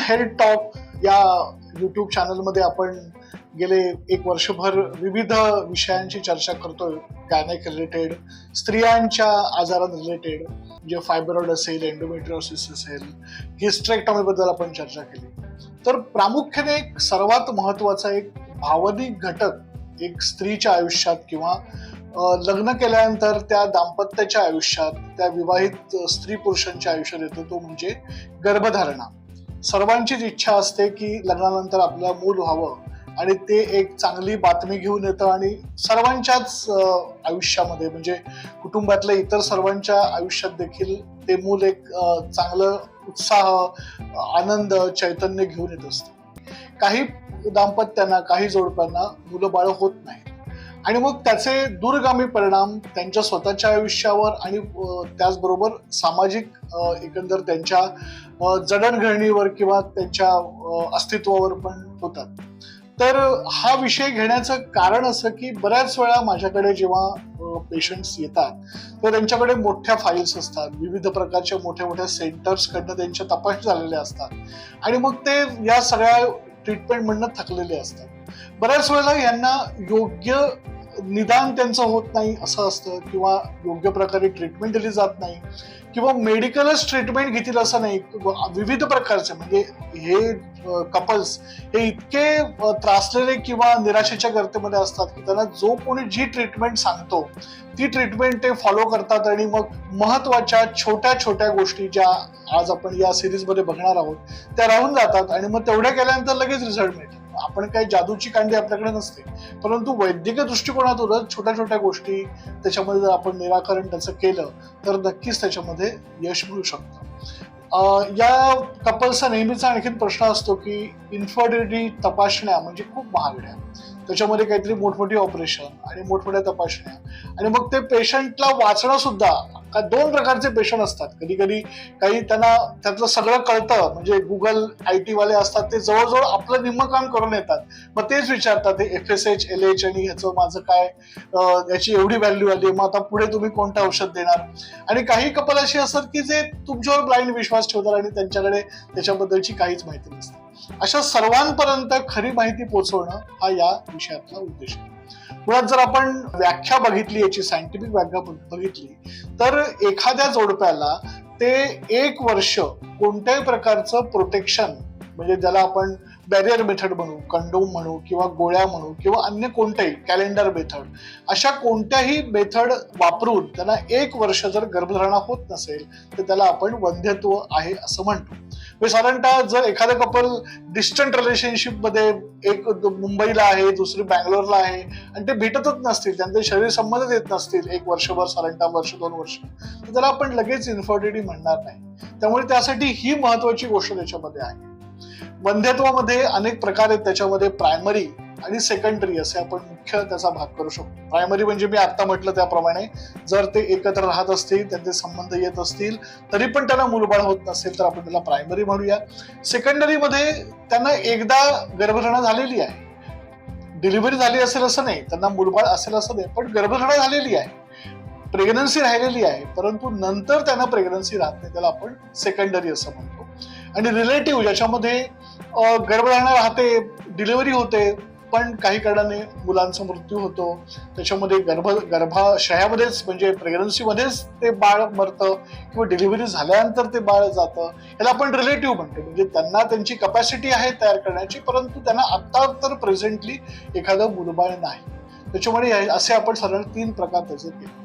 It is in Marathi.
हेल्थ टॉक या यूट्यूब चॅनलमध्ये आपण गेले एक वर्षभर विविध विषयांची चर्चा करतोय. गायनेक रिलेटेड, स्त्रियांच्या आजारां रिलेटेड, जे फायब्रॉइड असेल, एंडोमेट्रियोसिस असेल, हिस्टेरेक्टॉमी बद्दल आपण चर्चा केली. तर प्रामुख्याने एक सर्वात महत्वाचा एक भावनिक घटक एक स्त्रीच्या आयुष्यात किंवा लग्न केल्यानंतर त्या दाम्पत्याच्या आयुष्यात, त्या विवाहित स्त्री पुरुषांच्या आयुष्यात येतो, तो म्हणजे गर्भधारणा. सर्वांचीच इच्छा असते की लग्नानंतर आपल्याला मूल व्हावं आणि ते एक चांगली बातमी घेऊन येतं आणि सर्वांच्याच आयुष्यामध्ये म्हणजे कुटुंबातल्या इतर सर्वांच्या आयुष्यात देखील ते मूल एक चांगलं उत्साह, आनंद, चैतन्य घेऊन येत असतं. काही दाम्पत्यांना, काही जोडप्यांना मुलं बाळ होत नाही आणि मग त्याचे दूरगामी परिणाम त्यांच्या स्वतःच्या आयुष्यावर आणि त्याचबरोबर सामाजिक एकंदर त्यांच्या जडणघडणीवर किंवा त्यांच्या अस्तित्वावर पण होतात. तर हा विषय घेण्याचं कारण असं की बऱ्याच वेळा माझ्याकडे जेव्हा पेशंट्स येतात तर त्यांच्याकडे मोठ्या फाईल्स असतात, विविध प्रकारच्या मोठ्या मोठ्या सेंटर्स कडनं त्यांच्या तपासणी झालेल्या असतात आणि मग ते या सगळ्या ट्रीटमेंट म्हणणं थकलेले असतात. बऱ्याच वेळेला यांना योग्य निदान त्यांचं होत नाही असं असतं किंवा योग्य प्रकारे ट्रीटमेंट दिली जात नाही किंवा मेडिकलच ट्रीटमेंट घेतील असं नाही. विविध प्रकारचे म्हणजे हे कपल्स हे इतके त्रासलेले किंवा निराशेच्या गर्तेमध्ये असतात की त्यांना जो कोणी जी ट्रीटमेंट सांगतो ती ट्रीटमेंट ते फॉलो करतात आणि मग महत्वाच्या छोट्या छोट्या गोष्टी ज्या आज आपण या सिरीज मध्ये बघणार आहोत त्या राहून जातात आणि मग तेवढ्या केल्यानंतर लगेच रिझल्ट मिळतो. आपण काही जादूची कांडी आपल्याकडे नसते, परंतु वैद्यकीय दृष्टिकोनातूनच छोट्या छोट्या गोष्टी त्याच्यामध्ये जर आपण निराकरण त्याचं केलं तर नक्कीच त्याच्यामध्ये यश मिळू शकतं. या कपल्सचा नेहमीचा आणखीन प्रश्न असतो की इन्फर्टिलिटी तपासण्या म्हणजे खूप महागड्या, त्याच्यामध्ये काहीतरी मोठमोठी ऑपरेशन आणि मोठमोठ्या तपासण्या आणि मग ते पेशंटला वाचणं सुद्धा. दोन प्रकारचे पेशंट असतात. कधी कधी काही त्यांना त्यातलं सगळं कळतं म्हणजे गुगल IT वाले असतात, ते जवळजवळ आपलं निम्म काम करून येतात, मग तेच विचारतात ते FSH LH आणि ह्याचं माझं काय, याची एवढी व्हॅल्यू आली, मग आता पुढे तुम्ही कोणतं औषध देणार. आणि काही कपल अशी असतात की जे तुमच्यावर ब्लाइंड विश्वास ठेवतात आणि त्यांच्याकडे त्याच्याबद्दलची काहीच माहिती नसते. अशा सर्वांपर्यंत खरी माहिती पोहोचवणं हा या विषयातला उद्देश आहे. मुळात जर आपण व्याख्या बघितली, याची सायंटिफिक व्याख्या बघितली तर एखाद्या जोडप्याला ते 1 वर्ष कोणत्याही प्रकारचं प्रोटेक्शन म्हणजे ज्याला आपण बॅरियर मेथड म्हणू, कंडोम म्हणू किंवा गोळ्या म्हणू किंवा अन्य कोणत्याही कॅलेंडर मेथड, अशा कोणत्याही मेथड वापरून त्यांना 1 वर्ष जर गर्भधारणा होत नसेल तर त्याला आपण वंध्यत्व आहे असं म्हणतो. साधारणतः जर एखादं कपल डिस्टंट रिलेशनशिप मध्ये, एक मुंबईला आहे दुसरी बँगलोरला आहे आणि ते भेटतच नसतील, त्यांचे शरीर संबंधच येत नसतील 1 वर्षभर, साधारणतः वर्ष 2 वर्ष, तर त्याला आपण लगेच इन्फर्टिलिटी म्हणणार नाही. त्यामुळे त्यासाठी ही महत्वाची गोष्ट त्याच्यामध्ये आहे. वंध्यत्वामध्ये अनेक प्रकार आहेत, त्याच्यामध्ये प्रायमरी आणि सेकंडरी असे आपण मुख्य त्याचा भाग करू शकतो. प्रायमरी म्हणजे मी आता म्हटलं त्याप्रमाणे जर ते एकत्र राहत असतील, त्यांचे संबंध येत असतील तरी पण त्यांना मूलबाळ होत नसेल तर आपण त्याला प्रायमरी म्हणूया. सेकंडरी मध्ये त्यांना एकदा गर्भधारणा झालेली आहे, डिलिव्हरी झाली असेल असं नाही, त्यांना मूलबाळ असेल असं नाही, पण गर्भधारणा झालेली आहे, प्रेग्नन्सी राहिलेली आहे, परंतु नंतर त्यांना प्रेग्नन्सी राहत नाही, त्याला आपण सेकंडरी असं म्हणतो. आणि रिलेटिव्ह ज्याच्यामध्ये गर्भधारणा राहते, डिलिव्हरी होते, पण काही कारणाने मुलांचा मृत्यू होतो, त्याच्यामध्ये गर्भाशयामध्येच म्हणजे प्रेग्नन्सीमध्येच ते बाळ मरतं किंवा डिलिव्हरी झाल्यानंतर ते बाळ जातं, याला आपण रिलेटिव्ह म्हणतो. म्हणजे त्यांना त्यांची कपॅसिटी आहे तयार करण्याची, परंतु त्यांना आता तर प्रेझेंटली एखादं मुलबाळ नाही. त्याच्यामुळे असे आपण साधारण 3 प्रकार त्याचे केले.